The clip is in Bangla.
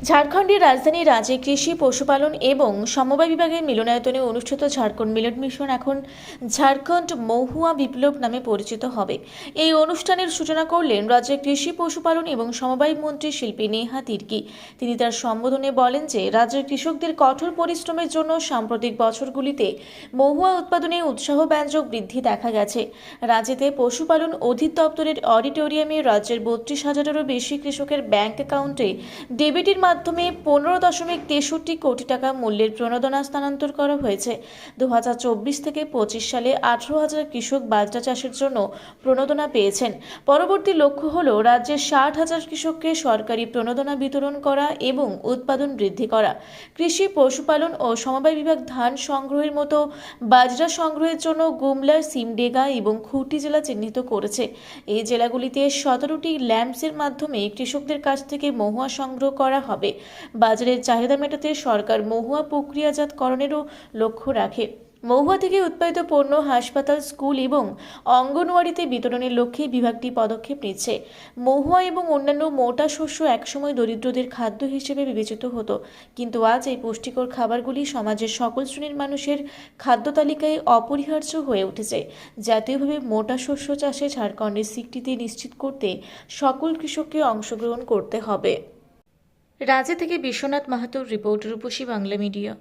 ঝাড়খণ্ডের রাজধানী রাঁচি কৃষি, পশুপালন এবং সমবায় বিভাগের মিলনায়তনে অনুষ্ঠিত ঝাড়খণ্ড মিলন মিশন এখন ঝাড়খণ্ড মহুয়া বিপ্লব নামে পরিচিত হবে। এই অনুষ্ঠানের সূচনা করলেন রাজ্যের কৃষি, পশুপালন এবং সমবায় মন্ত্রী শিল্পী নেহা তির্কি। তিনি তার সম্বোধনে বলেন যে রাজ্যের কৃষকদের কঠোর পরিশ্রমের জন্য সাম্প্রতিক বছরগুলিতে মহুয়া উৎপাদনে উৎসাহব্যঞ্জক বৃদ্ধি দেখা গেছে। রাজ্যেতে পশুপালন অধিদপ্তরের অডিটোরিয়ামে রাজ্যের 32,000-এরও বেশি কৃষকের ব্যাংক অ্যাকাউন্টে ডেবিটের মাধ্যমে 15.63 কোটি টাকা মূল্যের প্রণোদনা স্থানান্তর করা হয়েছে। 2024 থেকে 25 সালে 18,000 কৃষক বাজরা চাষের জন্য প্রণোদনা পেয়েছেন। পরবর্তী লক্ষ্য হল রাজ্যের 60,000 কৃষককে সরকারি প্রণোদনা বিতরণ করা এবং উৎপাদন বৃদ্ধি করা। কৃষি, পশুপালন ও সমবায় বিভাগ ধান সংগ্রহের মতো বাজরা সংগ্রহের জন্য গুমলা, সিমডেগা এবং খুঁটি জেলা চিহ্নিত করেছে। এই জেলাগুলিতে 17টি ল্যাম্পসের মাধ্যমে কৃষকদের কাছ থেকে মহুয়া সংগ্রহ করা হবে। বাজারের চাহিদা মেটাতে সরকার মহুয়া প্রক্রিয়াজাতকরণেরও লক্ষ্য রাখে। মহুয়া থেকে উৎপাদিত পণ্য হাসপাতাল, স্কুল এবং অঙ্গনওয়াড়িতে বিতরণের লক্ষ্যে বিভাগটি পদক্ষেপ নিচ্ছে। মহুয়া এবং অন্যান্য মোটা শস্য একসময় দরিদ্রদের খাদ্য হিসেবে বিবেচিত হতো, কিন্তু আজ এই পুষ্টিকর খাবারগুলি সমাজের সকল শ্রেণীর মানুষের খাদ্য তালিকায় অপরিহার্য হয়ে উঠেছে। জাতীয়ভাবে মোটা শস্য চাষে ঝাড়খণ্ডের স্বীকৃতি নিশ্চিত করতে সকল কৃষককে অংশগ্রহণ করতে হবে। রাঁচি থেকে বিশ্বনাথ মাহাতোর রিপোর্ট, রূপসী বাংলা মিডিয়া।